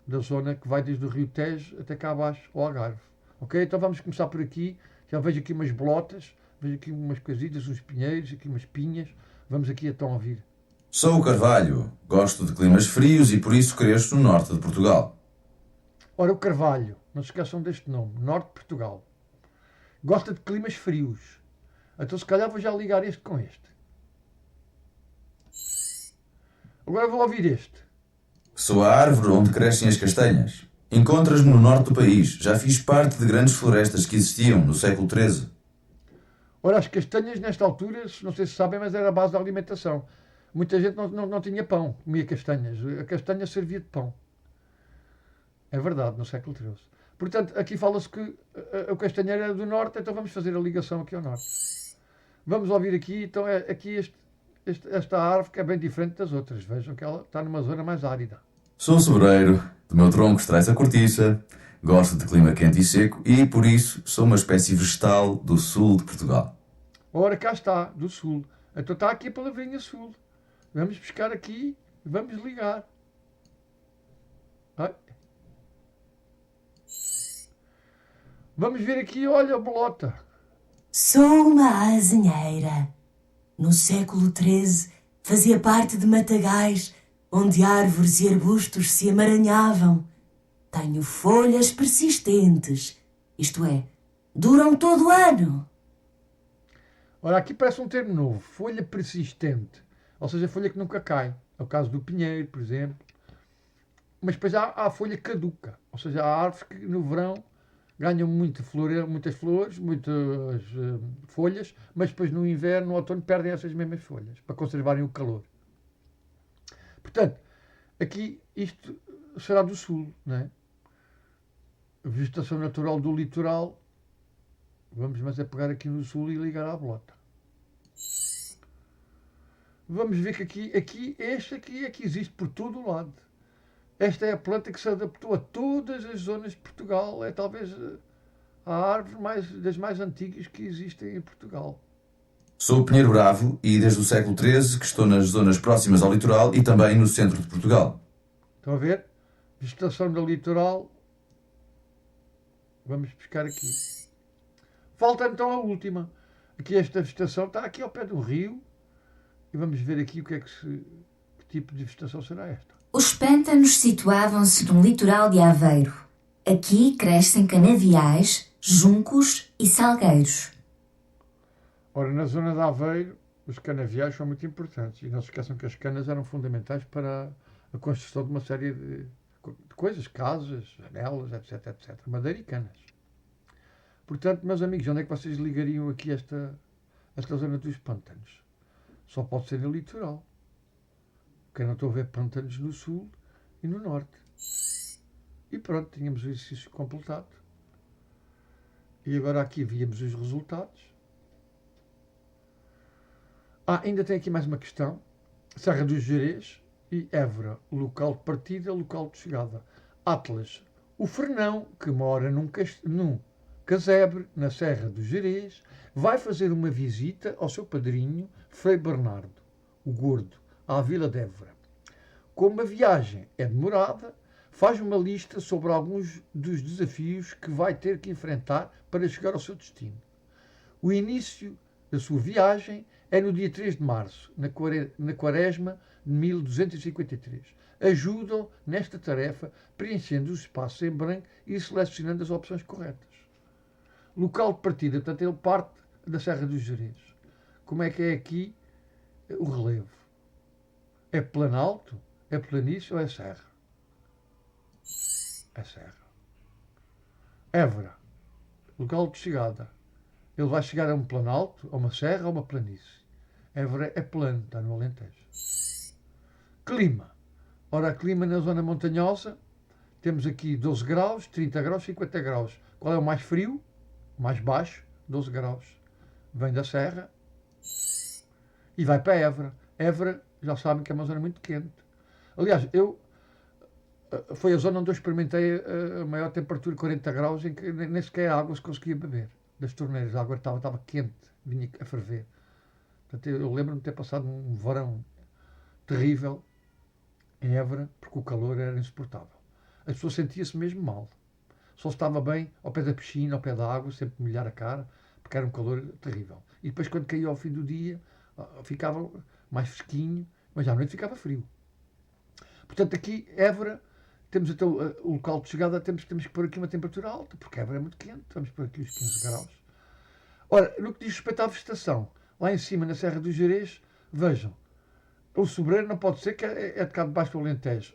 da zona que vai desde o Rio Tejo até cá abaixo, ao Algarve. Ok? Então vamos começar por aqui. Já vejo aqui umas bolotas, vejo aqui umas coisitas, uns pinheiros, aqui umas pinhas. Vamos aqui então ouvir.
Sou o Carvalho. Gosto de climas frios e por isso cresço no norte de Portugal.
Ora, o Carvalho, não se esqueçam deste nome, norte de Portugal. Gosta de climas frios. Então se calhar vou já ligar este com este. Agora vou ouvir este.
Sou a árvore onde crescem as castanhas. Encontras-me no norte do país. Já fiz parte de grandes florestas que existiam no século XIII.
Ora, as castanhas, nesta altura, não sei se sabem, mas era a base da alimentação. Muita gente não tinha pão, comia castanhas. A castanha servia de pão. É verdade, no século XIII. Portanto, aqui fala-se que o castanheiro era do norte, então vamos fazer a ligação aqui ao norte. Vamos ouvir aqui, então, aqui esta árvore que é bem diferente das outras. Vejam que ela está numa zona mais árida.
Sou sobreiro. Do meu tronco extrai-se a cortiça. Gosto de clima quente e seco e, por isso, sou uma espécie vegetal do sul de Portugal.
Ora, cá está, do sul. Então está aqui a palavrinha sul. Vamos buscar aqui, vamos ligar. Ai. Vamos ver aqui, olha a bolota.
Sou uma azinheira. No século XIII fazia parte de matagais, onde árvores e arbustos se emaranhavam. Tenho folhas persistentes, isto é, duram todo o ano.
Ora, aqui parece um termo novo, folha persistente, ou seja, folha que nunca cai. É o caso do pinheiro, por exemplo. Mas depois há a folha caduca, ou seja, há árvores que no verão ganham muitas flores, muitas folhas, mas depois no inverno, no outono, perdem essas mesmas folhas, para conservarem o calor. Portanto, aqui isto será do sul, não é? A vegetação natural do litoral. Vamos mas é pegar aqui no sul e ligar à bolota. Vamos ver que este aqui é que existe por todo o lado. Esta é a planta que se adaptou a todas as zonas de Portugal. É talvez a árvore das mais antigas que existem em Portugal.
Sou o pinheiro bravo e desde o século XIII que estou nas zonas próximas ao litoral e também no centro de Portugal.
Estão a ver? Vegetação do litoral. Vamos buscar aqui. Falta então a última. Aqui esta vegetação está aqui ao pé do rio. E vamos ver aqui que tipo de vegetação será esta.
Os pântanos situavam-se no litoral de Aveiro. Aqui crescem canaviais, juncos e salgueiros.
Ora, na zona de Aveiro, os canaviais são muito importantes. E não se esqueçam que as canas eram fundamentais para a construção de uma série de coisas, casas, janelas, etc, etc. Madeira e canas. Portanto, meus amigos, onde é que vocês ligariam aqui esta zona dos pântanos? Só pode ser no litoral. Porque eu não estou a ver pântanos no sul e no norte. E pronto, tínhamos o exercício completado. E agora aqui víamos os resultados. Ainda tem aqui mais uma questão. Serra dos Gerês e Évora, local de partida, local de chegada. Atlas, o Fernão, que mora num casebre na Serra dos Gerês, vai fazer uma visita ao seu padrinho, Frei Bernardo, o Gordo, à Vila de Évora. Como a viagem é demorada, faz uma lista sobre alguns dos desafios que vai ter que enfrentar para chegar ao seu destino. O início da sua viagem é no dia 3 de março, na quaresma de 1253. Ajudam nesta tarefa preenchendo os espaços em branco e selecionando as opções corretas. Local de partida, portanto, ele parte da Serra dos Gerês. Como é que é aqui o relevo? É planalto? É planície ou é serra? É serra. Évora, local de chegada. Ele vai chegar a um planalto, a uma serra ou a uma planície? Évora é plano, está no Alentejo. Clima. Ora, clima na zona montanhosa, temos aqui 12 graus, 30 graus, 50 graus. Qual é o mais frio? O mais baixo, 12 graus. Vem da serra e vai para Évora. Évora, já sabem que é uma zona muito quente. Aliás, foi a zona onde eu experimentei a maior temperatura, 40 graus, em que nem sequer a água se conseguia beber das torneiras. A água estava quente, vinha a ferver. Portanto, eu lembro-me de ter passado um verão terrível em Évora, porque o calor era insuportável. A pessoa sentia-se mesmo mal. Só estava bem ao pé da piscina, ao pé da água, sempre molhar a cara, porque era um calor terrível. E depois, quando caía ao fim do dia, ficava mais fresquinho, mas à noite ficava frio. Portanto, aqui, Évora, temos então o local de chegada, temos que pôr aqui uma temperatura alta, porque Évora é muito quente, vamos pôr aqui os 15 graus. Ora, no que diz respeito à vegetação, lá em cima, na Serra dos Gerês, vejam, O sobreiro não pode ser, que é de cá de baixo do Alentejo.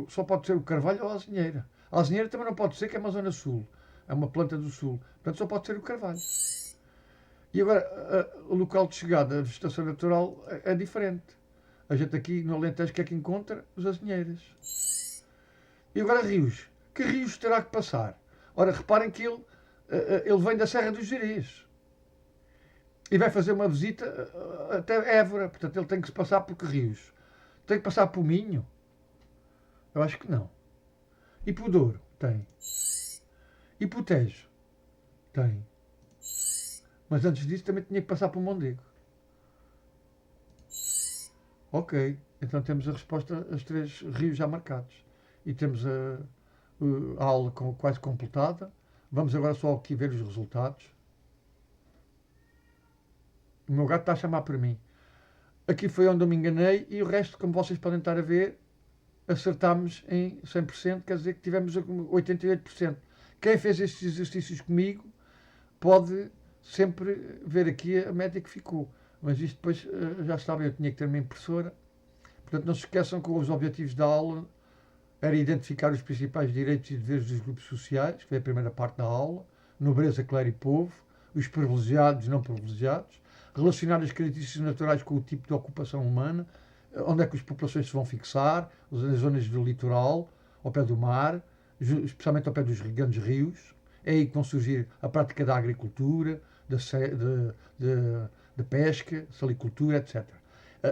Só pode ser o carvalho ou a azinheira. A azinheira também não pode ser, que é uma zona sul. É uma planta do sul. Portanto, só pode ser o carvalho. E agora, o local de chegada da vegetação natural é diferente. A gente aqui no Alentejo, que é que encontra? Os azinheiras. E agora rios. Que rios terá que passar? Ora, reparem que ele vem da Serra dos Gerês. E vai fazer uma visita até Évora. Portanto, ele tem que se passar por que rios? Tem que passar por Minho? Eu acho que não. E por Douro? Tem. E por Tejo? Tem. Mas antes disso também tinha que passar por Mondego. Ok. Então temos a resposta aos 3 rios já marcados. E temos a aula quase completada. Vamos agora só aqui ver os resultados. O meu gato está a chamar por mim. Aqui foi onde eu me enganei e o resto, como vocês podem estar a ver, acertámos em 100%, quer dizer que tivemos 88%. Quem fez estes exercícios comigo pode sempre ver aqui a média que ficou. Mas isto depois, já sabem, eu tinha que ter uma impressora. Portanto, não se esqueçam que os objetivos da aula era identificar os principais direitos e deveres dos grupos sociais, que foi a primeira parte da aula, nobreza, clero e povo, os privilegiados e não privilegiados, relacionar as características naturais com o tipo de ocupação humana, onde é que as populações se vão fixar, as zonas do litoral, ao pé do mar, especialmente ao pé dos grandes rios. É aí que vão surgir a prática da agricultura, da pesca, salicultura, etc.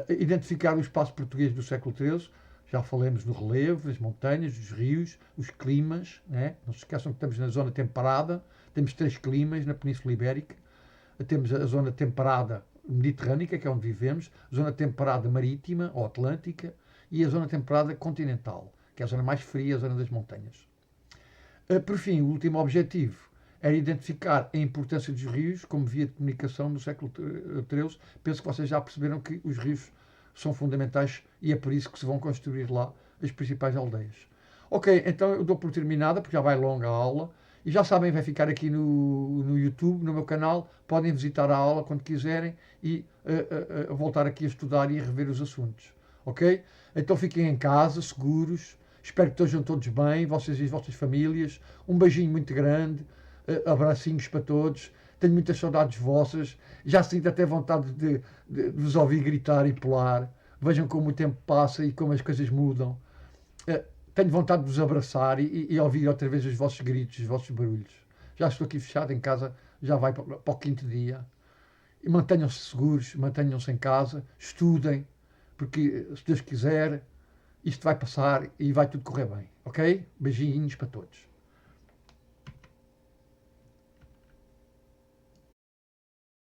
Identificar o espaço português do século XIII, já falamos no relevo, as montanhas, os rios, os climas, né? Não se esqueçam que estamos na zona temperada, temos 3 climas na Península Ibérica, temos a zona temperada mediterrânica, que é onde vivemos, a zona temperada marítima ou atlântica e a zona temperada continental, que é a zona mais fria, a zona das montanhas. Por fim, o último objetivo era identificar a importância dos rios como via de comunicação no século XIII. Penso que vocês já perceberam que os rios são fundamentais e é por isso que se vão construir lá as principais aldeias. Ok, então eu dou por terminada, porque já vai longa a aula. E já sabem, vai ficar aqui no YouTube, no meu canal. Podem visitar a aula quando quiserem e voltar aqui a estudar e a rever os assuntos. Ok? Então fiquem em casa, seguros. Espero que estejam todos bem, vocês e as vossas famílias. Um beijinho muito grande. Abracinhos para todos. Tenho muitas saudades vossas. Já sinto até vontade de vos ouvir gritar e pular. Vejam como o tempo passa e como as coisas mudam. Tenho vontade de vos abraçar e ouvir outra vez os vossos gritos, os vossos barulhos. Já estou aqui fechado em casa, já vai para o 5º dia. E mantenham-se seguros, mantenham-se em casa, estudem, porque se Deus quiser, isto vai passar e vai tudo correr bem. Ok? Beijinhos para todos.